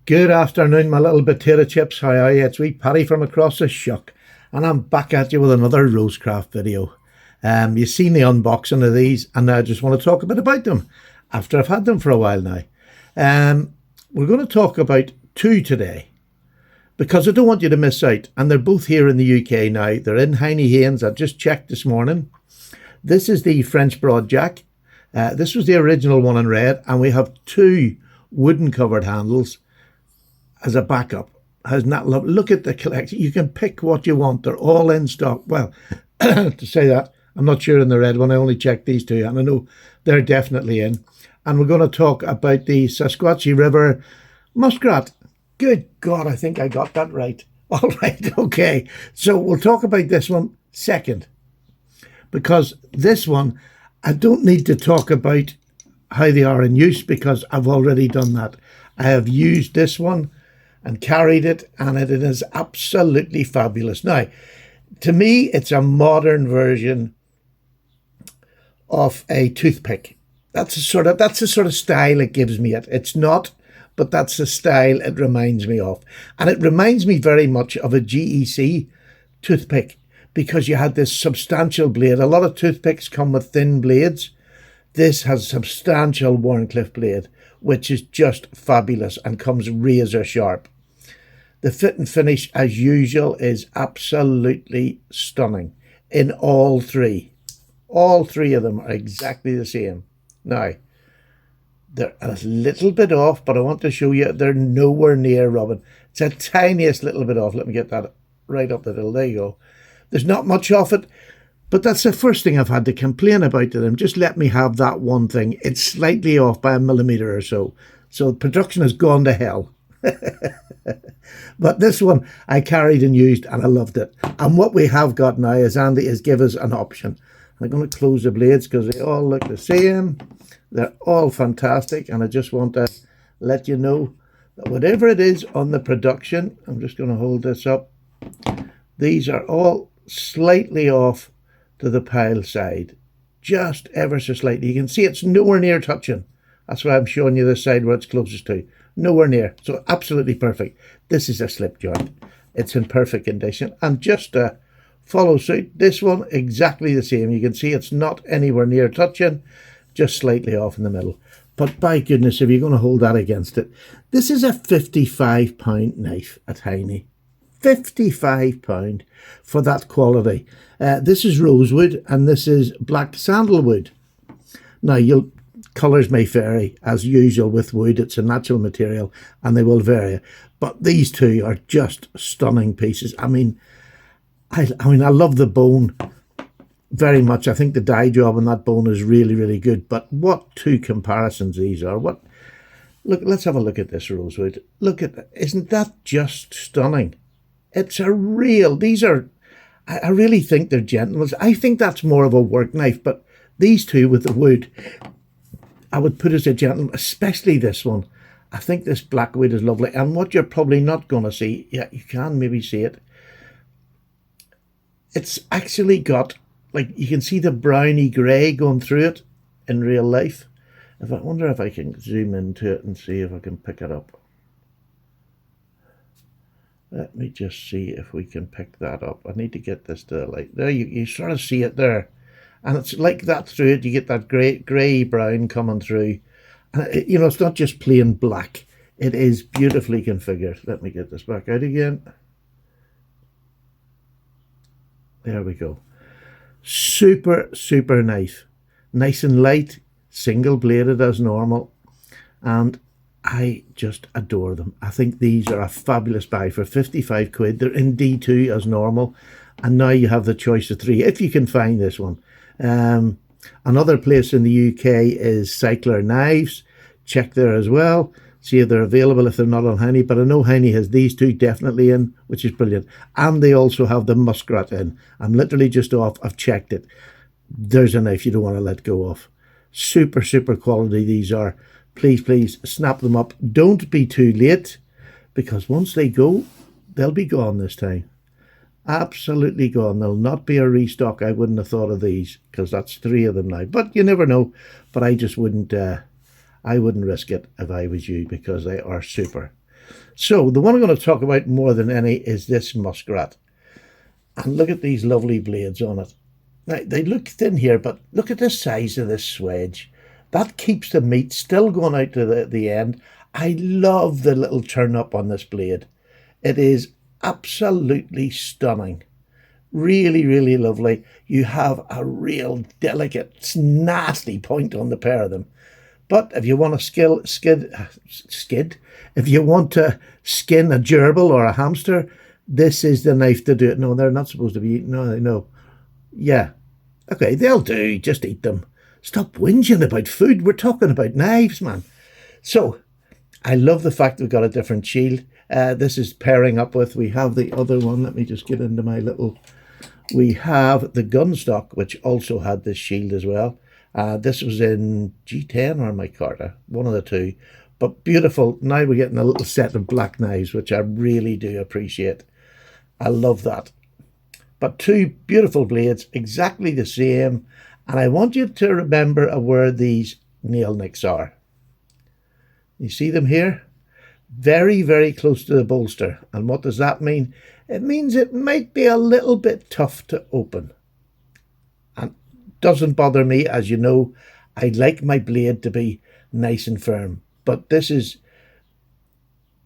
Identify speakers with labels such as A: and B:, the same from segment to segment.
A: Good afternoon, my little potato chips. How are you? It's wee Paddy from across the shuck, and I'm back at you with another Rosecrafts video. You've seen the unboxing of these, and I just want to talk a bit about them after I've had them for a while now. We're going to talk about two today because I don't want you to miss out, and they're both here in the UK now. They're in Hiennie Haynes. I just checked this morning. This is the French Broadjack. This was the original one in red, and we have two wooden covered handles as a backup. Hasn't that lovely? Look at the collection. You can pick what you want. They're all in stock. Well, to say that, I'm not sure in the red one. I only checked these two, and I know they're definitely in. And we're going to talk about the Sequatchie River Muskrat. Good God, I think I got that right. All right, okay. So we'll talk about this one second, because this one, I don't need to talk about how they are in use because I've already done that. I have used this one and carried it, and it is absolutely fabulous. Now, to me, it's a modern version of a toothpick. That's the sort of style it gives me. It's not, but that's the style it reminds me of. And it reminds me very much of a GEC toothpick because you had this substantial blade. A lot of toothpicks come with thin blades. This has a substantial Wharncliffe blade, which is just fabulous and comes razor sharp. The fit and finish, as usual, is absolutely stunning in all three. All three of them are exactly the same. Now, they're a little bit off, but I want to show you they're nowhere near rubbing. It's a tiniest little bit off. Let me get that right up the middle. There you go. There's not much off it, but that's the first thing I've had to complain about to them. Just let me have that one thing. It's slightly off by a millimetre or so. So production has gone to hell. But this one I carried and used, and I loved it. And what we have got now is Andy has given us an option. I'm going to close the blades because they all look the same. They're all fantastic, and I just want to let you know that whatever it is on the production, I'm just going to hold this up. These are all slightly off to the pile side, just ever so slightly. You can see it's nowhere near touching. That's why I'm showing you this side where it's closest to. Nowhere near. So absolutely perfect. This is a slip joint. It's in perfect condition. And just to follow suit, this one exactly the same. You can see it's not anywhere near touching, just slightly off in the middle. But by goodness, if you're going to hold that against it, this is a £55 knife at Hiennie. £55 for that quality. This is rosewood and this is black sandalwood. Now, colours may vary as usual with wood. It's a natural material and they will vary. But these two are just stunning pieces. I mean, I love the bone very much. I think the dye job on that bone is really, really good. But what two comparisons these are. Look, let's have a look at this rosewood. Look at that. Isn't that just stunning? It's a real, these are, I really think they're gentlemen's. I think that's more of a work knife, but these two with the wood, I would put as a gentleman, especially this one. I think this black wood is lovely. And what you're probably not going to see, yeah, you can maybe see it. It's actually got, like, you can see the browny grey going through it in real life. I wonder if I can zoom into it and see if I can pick it up. Let me just see if we can pick that up. I need to get this to the light. There, you sort of see it there. And it's like that through it. You get that grey brown coming through. And it's not just plain black. It is beautifully configured. Let me get this back out again. There we go. Super, super knife. Nice and light. Single bladed as normal. And I just adore them. I think these are a fabulous buy for 55 quid. They're in D2 as normal. And now you have the choice of three, if you can find this one. Another place in the UK is Cyclaire Knives. Check there as well. See if they're available if they're not on Hiennie. But I know Hiennie has these two definitely in, which is brilliant. And they also have the Muskrat in. I'm literally just off. I've checked it. There's a knife you don't want to let go of. Super, super quality these are. Please, please snap them up. Don't be too late, because once they go, they'll be gone this time. Absolutely gone. There'll not be a restock. I wouldn't have thought of these, because that's 3 of them now. But you never know. But I just wouldn't I wouldn't risk it if I was you, because they are super. So the one I'm going to talk about more than any is this Muskrat. And look at these lovely blades on it. Now, they look thin here, but look at the size of this swedge. That keeps the meat still going out to the end. I love the little turn up on this blade. It is absolutely stunning. Really, really lovely. You have a real delicate, nasty point on the pair of them. But if you want to if you want to skin a gerbil or a hamster, this is the knife to do it. No, they're not supposed to be eaten. No. Yeah. Okay, they'll do. Just eat them. Stop whinging about food. We're talking about knives, man. So, I love the fact we've got a different shield. This is pairing up with, we have the other one. Let me just get into my little... We have the gun stock, which also had this shield as well. This was in G10 or micarta, one of the two. But beautiful. Now we're getting a little set of black knives, which I really do appreciate. I love that. But two beautiful blades, exactly the same. And I want you to remember where these nail nicks are. You see them here? Very, very close to the bolster. And what does that mean? It means it might be a little bit tough to open. And doesn't bother me. As you know, I like my blade to be nice and firm. But this is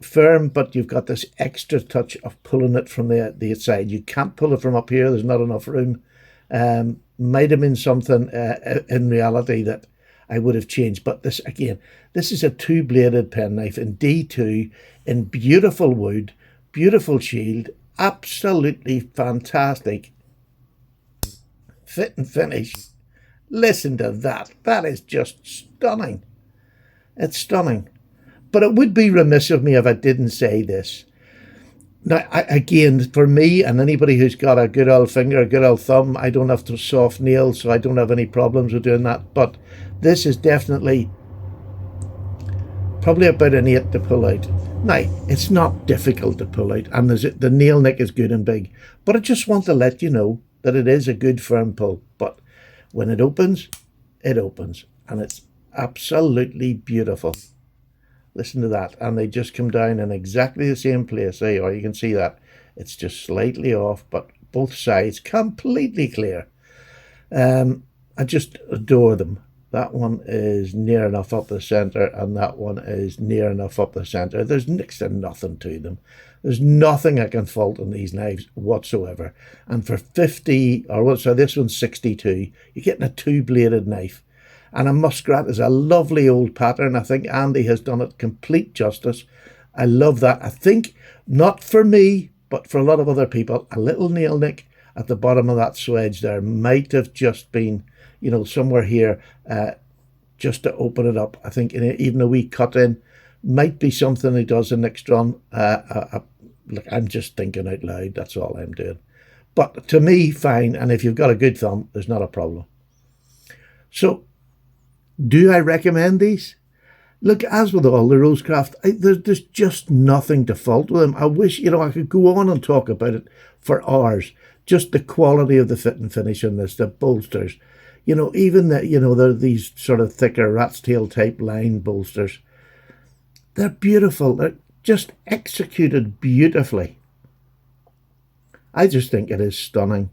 A: firm, but you've got this extra touch of pulling it from the side. You can't pull it from up here. There's not enough room. Might have been something in reality that I would have changed. But this, again, this is a two-bladed penknife in D2 in beautiful wood, beautiful shield, absolutely fantastic fit and finish. Listen to that. That is just stunning. It's stunning. But it would be remiss of me if I didn't say this. Now, again, for me and anybody who's got a good old finger, a good old thumb, I don't have to soft nails, so I don't have any problems with doing that. But this is definitely probably about an 8 to pull out. Now, it's not difficult to pull out, and the nail nick is good and big. But I just want to let you know that it is a good firm pull. But when it opens, and it's absolutely beautiful. Listen to that. And they just come down in exactly the same place. There you are. You can see that. It's just slightly off, but both sides completely clear. I just adore them. That one is near enough up the centre, and that one is near enough up the centre. There's next to nothing to them. There's nothing I can fault on these knives whatsoever. And for 50, or so this one's 62, you're getting a two-bladed knife. And a Muskrat is a lovely old pattern. I think Andy has done it complete justice. I love that. I think, not for me, but for a lot of other people, a little nail nick at the bottom of that swedge there might have just been, you know, somewhere here, just to open it up. I think even a wee cut in might be something he does in next run. Look, I'm just thinking out loud. That's all I'm doing. But to me, fine. And if you've got a good thumb, there's not a problem. So, do I recommend these? Look, as with all the Rosecrafts, there's just nothing to fault with them. I wish, you know, I could go on and talk about it for hours. Just the quality of the fit and finish in this, the bolsters. You know, even the, you know, they're these sort of thicker rat's tail type line bolsters. They're beautiful. They're just executed beautifully. I just think it is stunning.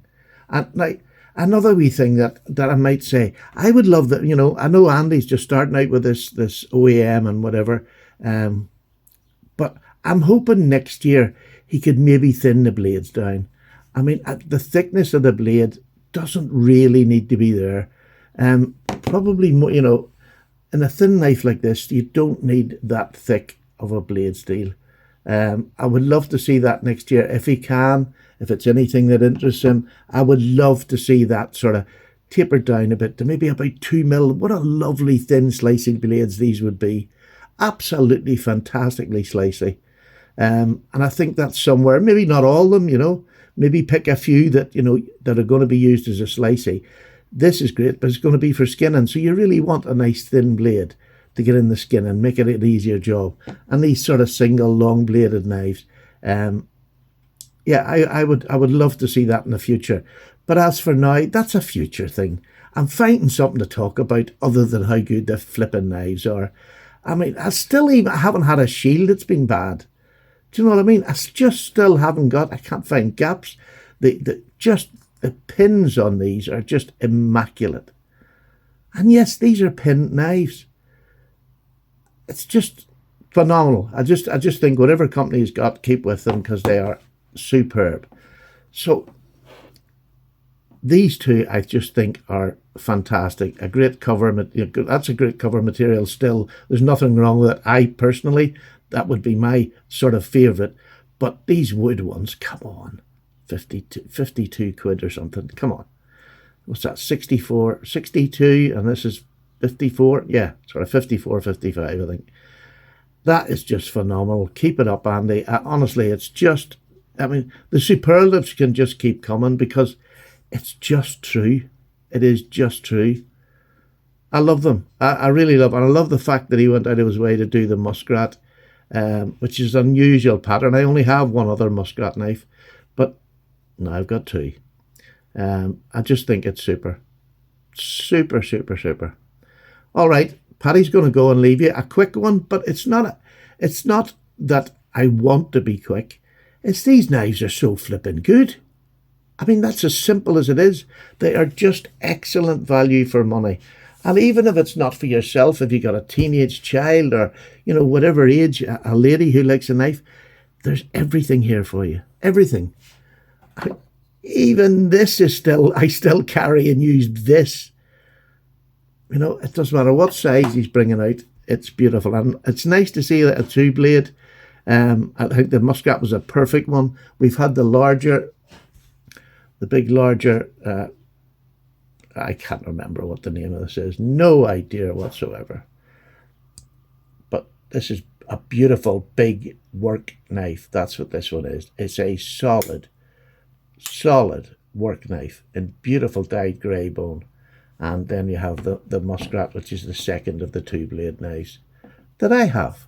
A: And like, another wee thing that I might say, I would love that, you know, I know Andy's just starting out with this OEM and whatever, but I'm hoping next year he could maybe thin the blades down. I mean, the thickness of the blade doesn't really need to be there. Probably more, you know, in a thin knife like this, you don't need that thick of a blade steel. I would love to see that next year if he can. If it's anything that interests him, I would love to see that sort of tapered down a bit to maybe about 2 mil. What a lovely thin slicing blades these would be. Absolutely fantastically slicey. And I think that's somewhere, maybe not all of them, you know, maybe pick a few that, you know, that are going to be used as a slicey. This is great, but it's going to be for skinning. So you really want a nice thin blade to get in the skin and make it an easier job. And these sort of single long bladed knives, yeah, I would love to see that in the future. But as for now, that's a future thing. I'm finding something to talk about other than how good the flipping knives are. I mean, I haven't had a shield that's been bad. Do you know what I mean? I just still haven't got, I can't find gaps. The pins on these are just immaculate. And yes, these are pinned knives. It's just phenomenal. I just think whatever company's got, keep with them, because they are superb. So these two I just think are fantastic. A great cover, that's a great cover material still. There's nothing wrong with it. I personally, that would be my sort of favourite. But these wood ones, come on, 52 quid or something. Come on. What's that, 64, 62, and this is 54? Yeah, sort of 54, 55, I think. That is just phenomenal. Keep it up, Andy. Honestly, it's just, I mean, the superlatives can just keep coming because it's just true. It is just true. I love them. I really love them. And I love the fact that he went out of his way to do the Muskrat, which is an unusual pattern. I only have one other Muskrat knife, but now I've got two. I just think it's super. Super, super, super. All right. Paddy's going to go and leave you a quick one, but it's not that I want to be quick. It's these knives are so flipping good. I mean, that's as simple as it is. They are just excellent value for money. And even if it's not for yourself, if you got a teenage child or, you know, whatever age, a lady who likes a knife, there's everything here for you. Everything. Even this is still, I still carry and use this. You know, it doesn't matter what size he's bringing out. It's beautiful. And it's nice to see that a two blade. I think the Muskrat was a perfect one. We've had the big larger, I can't remember what the name of this is. No idea whatsoever. But this is a beautiful big work knife. That's what this one is. It's a solid work knife in beautiful dyed grey bone. And then you have the Muskrat, which is the second of the two blade knives that I have.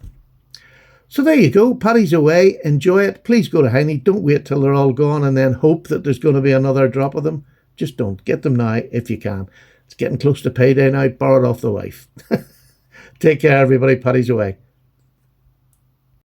A: So there you go. Paddy's away. Enjoy it. Please go to Hiennie. Don't wait till they're all gone and then hope that there's going to be another drop of them. Just don't. Get them now if you can. It's getting close to payday now. Borrow it off the wife. Take care, everybody. Paddy's away.